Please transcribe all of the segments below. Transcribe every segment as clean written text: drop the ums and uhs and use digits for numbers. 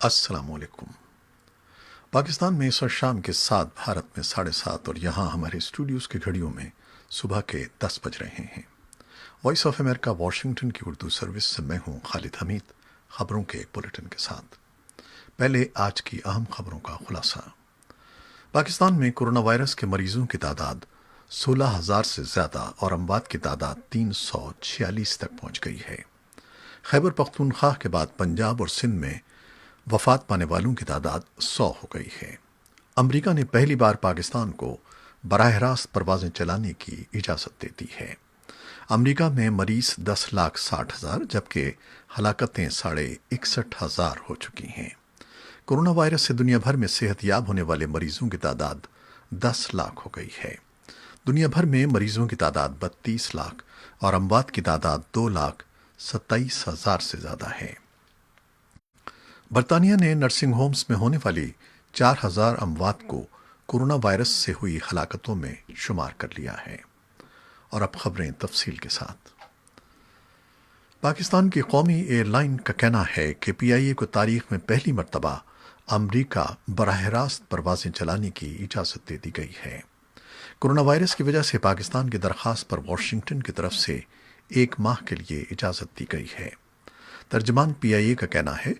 السلام علیکم۔ پاکستان میں اس وقت شام کے 7، بھارت میں 7:30 اور یہاں ہمارے اسٹوڈیوز کی گھڑیوں میں صبح کے 10 بج رہے ہیں۔ وائس آف امریکہ واشنگٹن کی اردو سروس سے میں ہوں خالد حمید، خبروں کے ایک بلیٹن کے ساتھ۔ پہلے آج کی اہم خبروں کا خلاصہ۔ پاکستان میں کرونا وائرس کے مریضوں کی تعداد 16,000 سے زیادہ اور اموات کی تعداد 346 تک پہنچ گئی ہے۔ خیبر پختونخوا کے بعد پنجاب اور سندھ میں وفات پانے والوں کی تعداد 100 ہو گئی ہے۔ امریکہ نے پہلی بار پاکستان کو براہ راست پروازیں چلانے کی اجازت دے دی ہے۔ امریکہ میں مریض 10,60,000 جبکہ ہلاکتیں 61,500 ہو چکی ہیں۔ کرونا وائرس سے دنیا بھر میں صحت یاب ہونے والے مریضوں کی تعداد 10 لاکھ ہو گئی ہے۔ دنیا بھر میں مریضوں کی تعداد 32 لاکھ اور اموات کی تعداد 2,27,000 سے زیادہ ہے۔ برطانیہ نے نرسنگ ہومز میں ہونے والی 4,000 اموات کو کرونا وائرس سے ہوئی ہلاکتوں میں شمار کر لیا ہے۔ اور اب خبریں تفصیل کے ساتھ۔ پاکستان کی قومی ایئر لائن کا کہنا ہے کہ پی آئی اے کو تاریخ میں پہلی مرتبہ امریکہ براہ راست پروازیں چلانے کی اجازت دے دی گئی ہے۔ کرونا وائرس کی وجہ سے پاکستان کی درخواست پر واشنگٹن کی طرف سے 1 ماہ کے لیے اجازت دی گئی ہے۔ ترجمان پی آئی اے کا کہنا ہے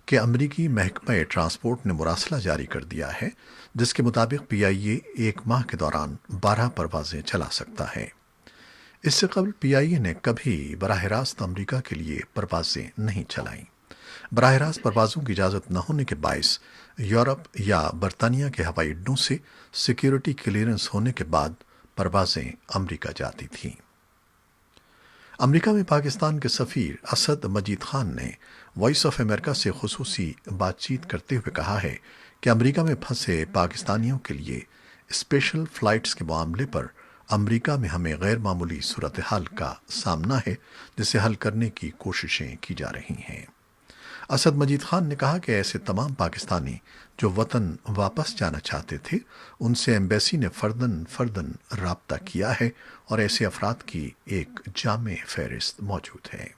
کہ امریکی محکمہ ٹرانسپورٹ نے مراسلہ جاری کر دیا ہے جس کے مطابق پی آئی اے 1 ماہ کے دوران 12 پروازیں چلا سکتا ہے۔ اس سے قبل پی آئی اے نے کبھی براہ راست امریکہ کے لیے پروازیں نہیں چلائیں۔ براہ راست پروازوں کی اجازت نہ ہونے کے باعث یورپ یا برطانیہ کے ہوائی اڈوں سے سیکیورٹی کلیئرنس ہونے کے بعد پروازیں امریکہ جاتی تھیں۔ امریکہ میں پاکستان کے سفیر اسد مجید خان نے وائس آف امریکہ سے خصوصی بات چیت کرتے ہوئے کہا ہے کہ امریکہ میں پھنسے پاکستانیوں کے لیے اسپیشل فلائٹس کے معاملے پر امریکہ میں ہمیں غیر معمولی صورتحال کا سامنا ہے جسے حل کرنے کی کوششیں کی جا رہی ہیں۔ اسد مجید خان نے کہا کہ ایسے تمام پاکستانی جو وطن واپس جانا چاہتے تھے ان سے ایمبیسی نے فردن رابطہ کیا ہے اور ایسے افراد کی ایک جامع فہرست موجود ہے۔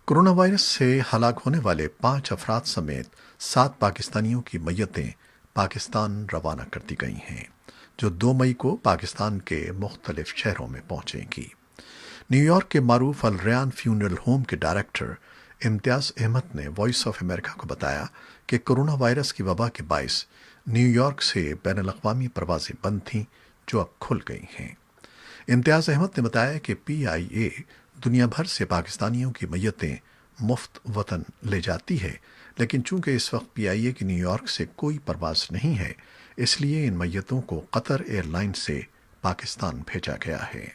کرونا وائرس سے ہلاک ہونے والے 5 افراد سمیت 7 پاکستانیوں کی میتیں پاکستان روانہ کر دی گئی ہیں جو 2 مئی کو پاکستان کے مختلف شہروں میں پہنچیں گی۔ نیو یارک کے معروف الریان فیونرل ہوم کے ڈائریکٹر امتیاز احمد نے وائس آف امریکہ کو بتایا کہ کرونا وائرس کی وبا کے باعث نیو یارک سے بین الاقوامی پروازیں بند تھیں جو اب کھل گئی ہیں۔ امتیاز احمد نے بتایا کہ پی آئی اے دنیا بھر سے پاکستانیوں کی میتیں مفت وطن لے جاتی ہے لیکن چونکہ اس وقت پی آئی اے کی نیو یارک سے کوئی پرواز نہیں ہے اس لیے ان میتوں کو قطر ایئر لائن سے پاکستان بھیجا گیا ہے۔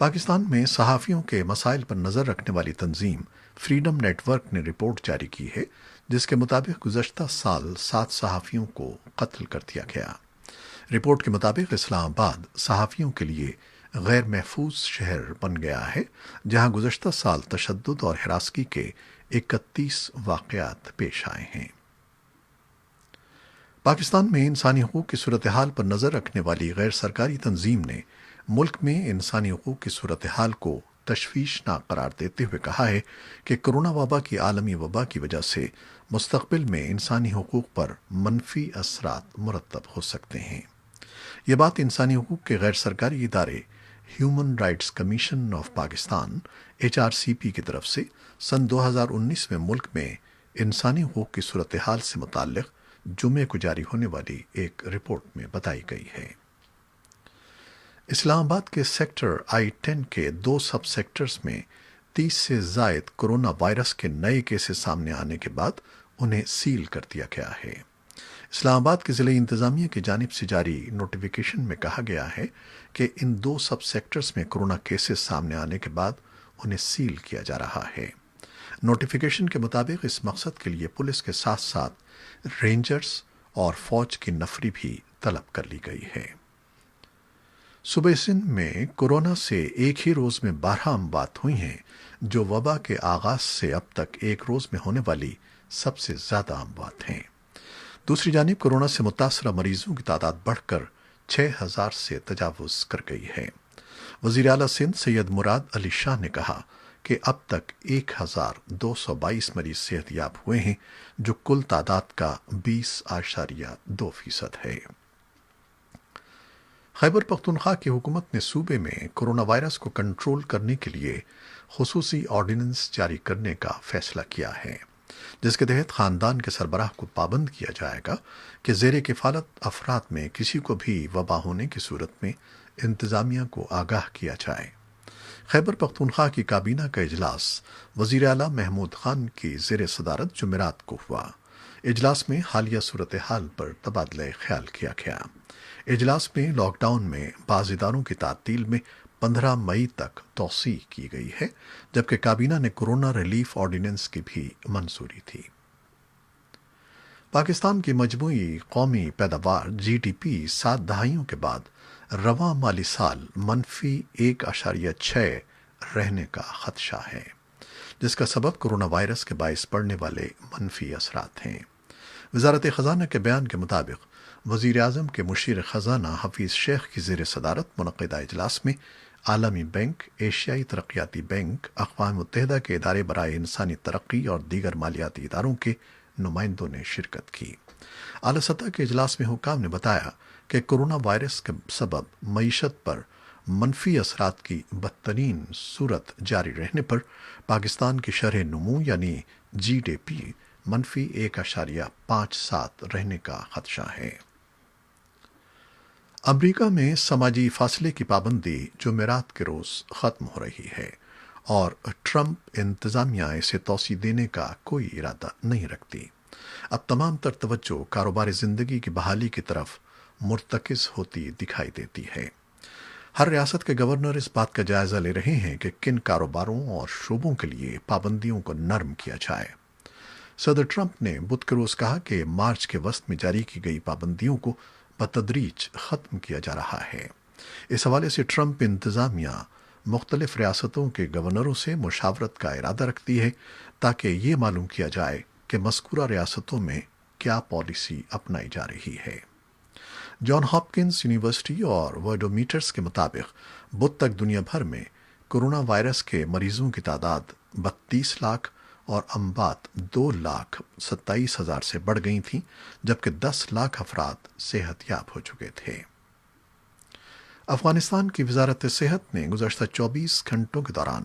پاکستان میں صحافیوں کے مسائل پر نظر رکھنے والی تنظیم فریڈم نیٹ ورک نے رپورٹ جاری کی ہے جس کے مطابق گزشتہ سال 7 صحافیوں کو قتل کر دیا گیا۔ رپورٹ کے مطابق اسلام آباد صحافیوں کے لیے غیر محفوظ شہر بن گیا ہے جہاں گزشتہ سال تشدد اور ہراسگی کے 31 واقعات پیش آئے ہیں۔ پاکستان میں انسانی حقوق کی صورتحال پر نظر رکھنے والی غیر سرکاری تنظیم نے ملک میں انسانی حقوق کی صورتحال کو تشویشناک قرار دیتے ہوئے کہا ہے کہ کرونا وبا کی عالمی وبا کی وجہ سے مستقبل میں انسانی حقوق پر منفی اثرات مرتب ہو سکتے ہیں۔ یہ بات انسانی حقوق کے غیر سرکاری ادارے human rights commission of Pakistan HRCP کی طرف سے سن 2019 میں ملک میں انسانی حقوق کی صورتحال سے متعلق جمعے کو جاری ہونے والی ایک رپورٹ میں بتائی گئی ہے۔ اسلام آباد کے سیکٹر I-10 کے 2 سب سیکٹرز میں 30 سے زائد کرونا وائرس کے نئے کیسز سامنے آنے کے بعد انہیں سیل کر دیا گیا ہے۔ اسلام آباد کے ضلعی انتظامیہ کی جانب سے جاری نوٹیفیکیشن میں کہا گیا ہے کہ ان 2 سب سیکٹرز میں کرونا کیسز سامنے آنے کے بعد انہیں سیل کیا جا رہا ہے۔ نوٹیفیکیشن کے مطابق اس مقصد کے لیے پولیس کے ساتھ ساتھ رینجرز اور فوج کی نفری بھی طلب کر لی گئی ہے۔ صوبہ سندھ میں کورونا سے ایک ہی روز میں 12 اموات ہوئی ہیں جو وبا کے آغاز سے اب تک ایک روز میں ہونے والی سب سے زیادہ اموات ہیں۔ دوسری جانب کورونا سے متاثرہ مریضوں کی تعداد بڑھ کر 6,000 سے تجاوز کر گئی ہے۔ وزیر اعلیٰ سندھ سید مراد علی شاہ نے کہا کہ اب تک 1222 مریض صحت یاب ہوئے ہیں، جو کل تعداد کا 20.2% ہے۔ خیبر پختونخوا کی حکومت نے صوبے میں کرونا وائرس کو کنٹرول کرنے کے لیے خصوصی آرڈیننس جاری کرنے کا فیصلہ کیا ہے، جس کے تحت خاندان کے سربراہ کو پابند کیا جائے گا کہ زیر کفالت افراد میں کسی کو بھی وبا ہونے کی صورت میں انتظامیہ کو آگاہ کیا جائے۔ خیبر پختونخوا کی کابینہ کا اجلاس وزیر اعلیٰ محمود خان کی زیر صدارت جمعرات کو ہوا۔ اجلاس میں حالیہ صورتحال پر تبادلہ خیال کیا گیا۔ اجلاس میں لاک ڈاؤن میں بعض اداروں کی تعطیل میں 15 مئی تک توسیع کی گئی ہے، جبکہ کابینہ نے کورونا ریلیف آرڈیننس کی بھی منظوری دی۔ پاکستان کی مجموعی قومی پیداوار جی ڈی پی 7 دہائیوں کے بعد رواں مالی سال -1.6 رہنے کا خدشہ ہے، جس کا سبب کورونا وائرس کے باعث پڑنے والے منفی اثرات ہیں۔ وزارت خزانہ کے بیان کے مطابق وزیر اعظم کے مشیر خزانہ حفیظ شیخ کی زیر صدارت منعقدہ اجلاس میں عالمی بینک، ایشیائی ترقیاتی بینک، اقوام متحدہ کے ادارے برائے انسانی ترقی اور دیگر مالیاتی اداروں کے نمائندوں نے شرکت کی۔ اعلیٰ سطح کے اجلاس میں حکام نے بتایا کہ کورونا وائرس کے سبب معیشت پر منفی اثرات کی بدترین صورت جاری رہنے پر پاکستان کی شرح نمو یعنی جی ڈی پی -1.57 رہنے کا خدشہ ہے۔ امریکہ میں سماجی فاصلے کی پابندی جمعرات کے روز ختم ہو رہی ہے اور ٹرمپ انتظامیہ اسے توسیع دینے کا کوئی ارادہ نہیں رکھتی۔ اب تمام تر توجہ کاروباری زندگی کی بحالی کی طرف مرتکز ہوتی دکھائی دیتی ہے۔ ہر ریاست کے گورنر اس بات کا جائزہ لے رہے ہیں کہ کن کاروباروں اور شعبوں کے لیے پابندیوں کو نرم کیا جائے۔ صدر ٹرمپ نے بدھ کے روز کہا کہ مارچ کے وسط میں جاری کی گئی پابندیوں کو بتدریج ختم کیا جا رہا ہے۔ اس حوالے سے ٹرمپ انتظامیہ مختلف ریاستوں کے گورنروں سے مشاورت کا ارادہ رکھتی ہے تاکہ یہ معلوم کیا جائے کہ مذکورہ ریاستوں میں کیا پالیسی اپنائی جا رہی ہے۔ جان ہاپکنس یونیورسٹی اور ورڈومیٹرز کے مطابق بدھ تک دنیا بھر میں کورونا وائرس کے مریضوں کی تعداد 32 لاکھ اور اموات 2,27,000 سے بڑھ گئی تھیں، جبکہ 10 لاکھ افراد صحت یاب ہو چکے تھے۔ افغانستان کی وزارت صحت نے گزشتہ 24 گھنٹوں کے دوران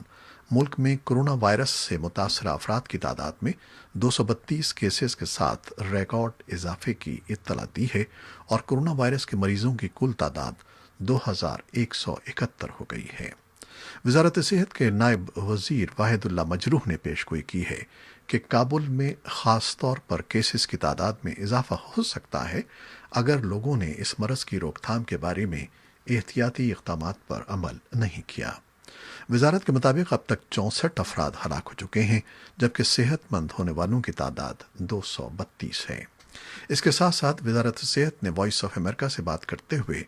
ملک میں کورونا وائرس سے متاثرہ افراد کی تعداد میں 232 کیسز کے ساتھ ریکارڈ اضافے کی اطلاع دی ہے اور کورونا وائرس کے مریضوں کی کل تعداد 2171 ہو گئی ہے۔ وزارت صحت کے نائب وزیر واحد اللہ مجروح نے پیشگوئی کی ہے کہ کابل میں خاص طور پر کیسز کی تعداد میں اضافہ ہو سکتا ہے اگر لوگوں نے اس مرض کی روک تھام کے بارے میں احتیاطی اقدامات پر عمل نہیں کیا۔ وزارت کے مطابق اب تک 64 افراد ہلاک ہو چکے ہیں، جبکہ صحت مند ہونے والوں کی تعداد 232 ہے۔ اس کے ساتھ ساتھ وزارت صحت نے وائس آف امریکہ سے بات کرتے ہوئے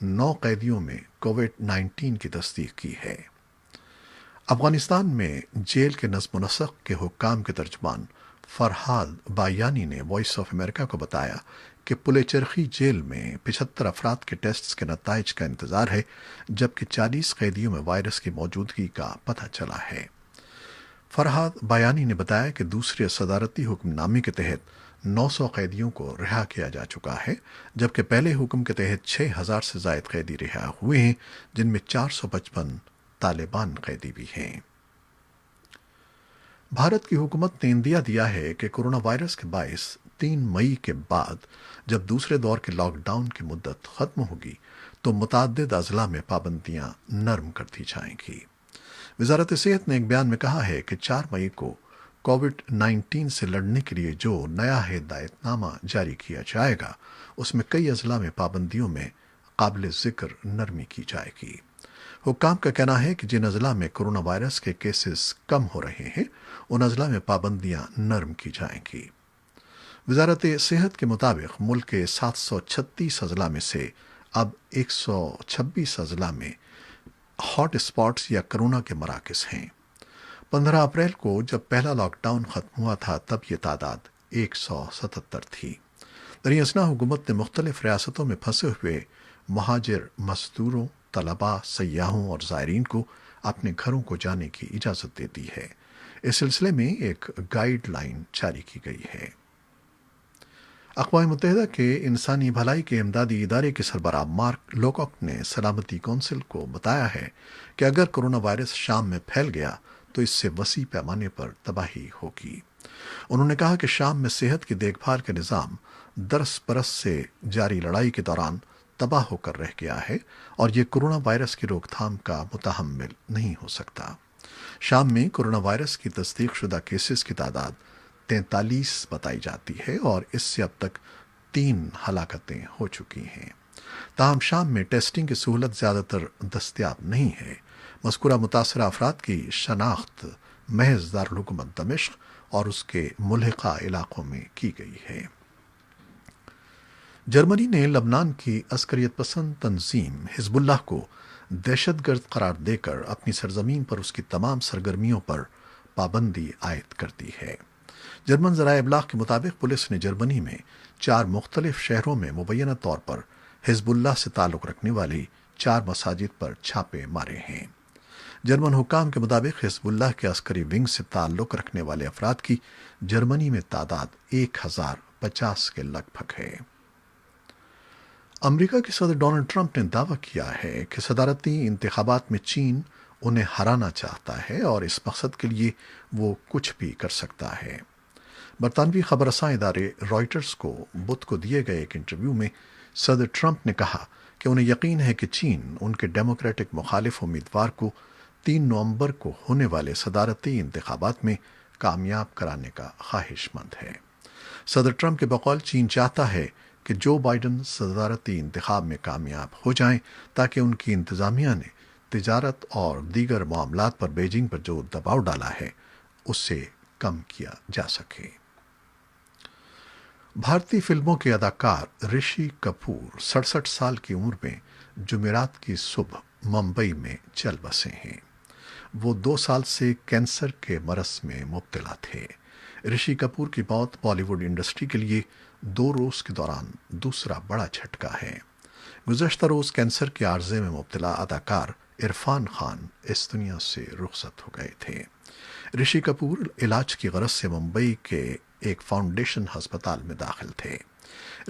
9 قیدیوں میں کووڈ-19 کی تصدیق کی ہے۔ افغانستان میں جیل کے نظم و نسق کے حکام کے ترجمان فرحاد بایانی نے وائس آف امریکہ کو بتایا کہ پل چرخی جیل میں 75 افراد کے ٹیسٹ کے نتائج کا انتظار ہے، جبکہ 40 قیدیوں میں وائرس کی موجودگی کا پتہ چلا ہے۔ فرحاد بایانی نے بتایا کہ دوسرے صدارتی حکم نامے کے تحت 900 قیدیوں کو رہا کیا جا چکا ہے، جبکہ پہلے حکم کے تحت 6000 سے زائد قیدی رہا ہوئے ہیں، جن میں 455 طالبان قیدی بھی ہیں۔ بھارت کی حکومت نے اندیہ دیا ہے کہ کورونا وائرس کے باعث 3 مئی کے بعد جب دوسرے دور کے لاک ڈاؤن کی مدت ختم ہوگی تو متعدد اضلاع میں پابندیاں نرم کر دی جائیں گی۔ وزارت صحت نے ایک بیان میں کہا ہے کہ 4 مئی کو کووڈ-19 سے لڑنے کے لیے جو نیا ہدایت نامہ جاری کیا جائے گا، اس میں کئی اضلاع میں پابندیوں میں قابل ذکر نرمی کی جائے گی۔ حکام کا کہنا ہے کہ جن اضلاع میں کورونا وائرس کے کیسز کم ہو رہے ہیں، ان اضلاع میں پابندیاں نرم کی جائیں گی۔ وزارت صحت کے مطابق ملک کے 736 اضلاع میں سے اب 126 اضلاع میں ہاٹ اسپاٹس یا کورونا کے مراکز ہیں۔ 15 اپریل کو جب پہلا لاک ڈاؤن ختم ہوا تھا تب یہ تعداد 177 تھی۔ دریں اثنا حکومت نے مختلف ریاستوں میں پھنسے ہوئے مہاجر مزدوروں، طلباء، سیاحوں اور زائرین کو اپنے گھروں کو جانے کی اجازت دیتی ہے۔ اس سلسلے میں ایک گائیڈ لائن جاری کی گئی ہے۔ اقوام متحدہ کے انسانی بھلائی کے امدادی ادارے کے سربراہ مارک لوکاک نے سلامتی کونسل کو بتایا ہے کہ اگر کرونا وائرس شام میں پھیل گیا تو اس سے وسیع پیمانے پر تباہی ہوگی۔ انہوں نے کہا کہ شام میں صحت کی دیکھ بھال کا نظام درس برس سے جاری لڑائی کے دوران تباہ ہو کر رہ گیا ہے اور یہ کرونا وائرس کی روک تھام کا متحمل نہیں ہو سکتا۔ شام میں کرونا وائرس کی تصدیق شدہ کیسز کی تعداد 43 بتائی جاتی ہے اور اس سے اب تک 3 ہلاکتیں ہو چکی ہیں۔ تاہم شام میں ٹیسٹنگ کی سہولت زیادہ تر دستیاب نہیں ہے۔ مذکورہ متاثرہ افراد کی شناخت محض دارالحکومت دمشق اور اس کے ملحقہ علاقوں میں کی گئی ہے۔ جرمنی نے لبنان کی عسکریت پسند تنظیم حزب اللہ کو دہشت گرد قرار دے کر اپنی سرزمین پر اس کی تمام سرگرمیوں پر پابندی عائد کر دی ہے۔ جرمن ذرائع ابلاغ کے مطابق پولیس نے جرمنی میں 4 مختلف شہروں میں مبینہ طور پر حزب اللہ سے تعلق رکھنے والی 4 مساجد پر چھاپے مارے ہیں۔ جرمن حکام کے مطابق حزب اللہ کے عسکری ونگ سے تعلق رکھنے والے افراد کی جرمنی میں تعداد 1050 کے لگ بھگ ہے۔ امریکہ کے صدر ڈونلڈ ٹرمپ نے دعویٰ کیا ہے کہ صدارتی انتخابات میں چین انہیں ہرانا چاہتا ہے اور اس مقصد کے لیے وہ کچھ بھی کر سکتا ہے۔ برطانوی خبر رساں ادارے رائٹرز کو بدھ کو دیے گئے ایک انٹرویو میں صدر ٹرمپ نے کہا کہ انہیں یقین ہے کہ چین ان کے ڈیموکریٹک مخالف امیدوار کو 3 نومبر کو ہونے والے صدارتی انتخابات میں کامیاب کرانے کا خواہش مند ہے۔ صدر ٹرمپ کے بقول چین چاہتا ہے کہ جو بائیڈن صدارتی انتخاب میں کامیاب ہو جائیں تاکہ ان کی انتظامیہ نے تجارت اور دیگر معاملات پر بیجنگ پر جو دباؤ ڈالا ہے اس سے کم کیا جا سکے۔ بھارتی فلموں کے اداکار رشی کپور 67 سال کی عمر میں جمعرات کی صبح ممبئی میں چل بسے ہیں۔ وہ 2 سال سے کینسر کے مرض میں مبتلا تھے۔ رشی کپور کی موت بالی ووڈ انڈسٹری کے لیے 2 روز کے دوران دوسرا بڑا جھٹکا ہے۔ گزشتہ روز کینسر کے عارضے میں مبتلا اداکار عرفان خان اس دنیا سے رخصت ہو گئے تھے۔ رشی کپور علاج کی غرض سے ممبئی کے ایک فاؤنڈیشن ہسپتال میں داخل تھے۔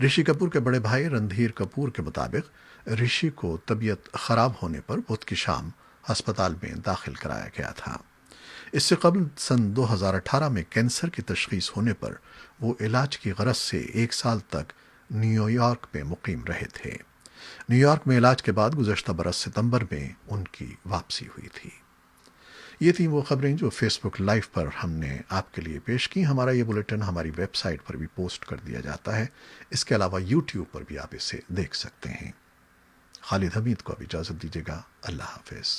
رشی کپور کے بڑے بھائی رندھیر کپور کے مطابق رشی کو طبیعت خراب ہونے پر بدھ کی شام ہسپتال میں داخل کرایا گیا تھا۔ اس سے قبل سن 2018 میں کینسر کی تشخیص ہونے پر وہ علاج کی غرض سے 1 سال تک نیو یارک میں مقیم رہے تھے۔ نیو یارک میں علاج کے بعد گزشتہ برس ستمبر میں ان کی واپسی ہوئی تھی۔ یہ تھیں وہ خبریں جو فیس بک لائیو پر ہم نے آپ کے لیے پیش کی۔ ہمارا یہ بلیٹن ہماری ویب سائٹ پر بھی پوسٹ کر دیا جاتا ہے۔ اس کے علاوہ یوٹیوب پر بھی آپ اسے دیکھ سکتے ہیں۔ خالد حمید کو اب اجازت دیجیے گا۔ اللہ حافظ۔